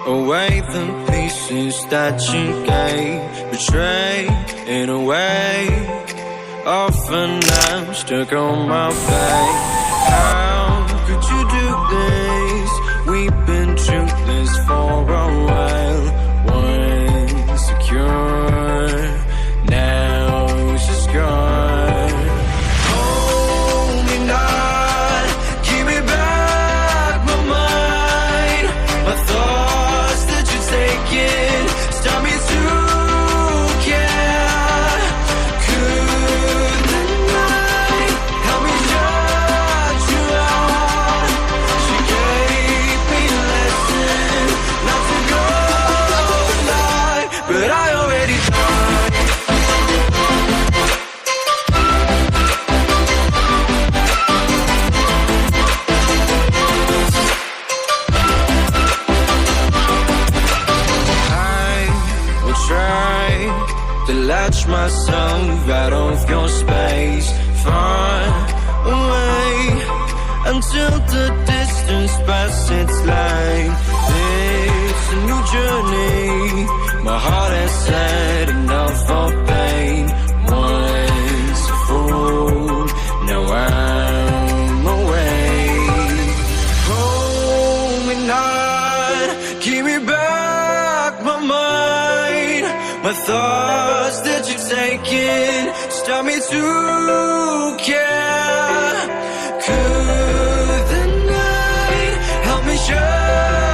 away the pieces that you gave. Betray in a way. Often I'm stuck on my back. How could you do this? We've been through this for a while. Once secure, now it's just gone. Hold me not, give me back my mind. My thoughts that you're taking, stop me to care. Could the night help me shut you out? She gave me a lesson not to go lie, but I already tried. I will try to latch myself out of your space, far away, until the distance passes. Like it's a new journey. My heart has had enough of pain. Once a fool, now I'm away. Hold me not, give me back my mind. My thoughts that you're taking, stop me to care. Could the night help me shine?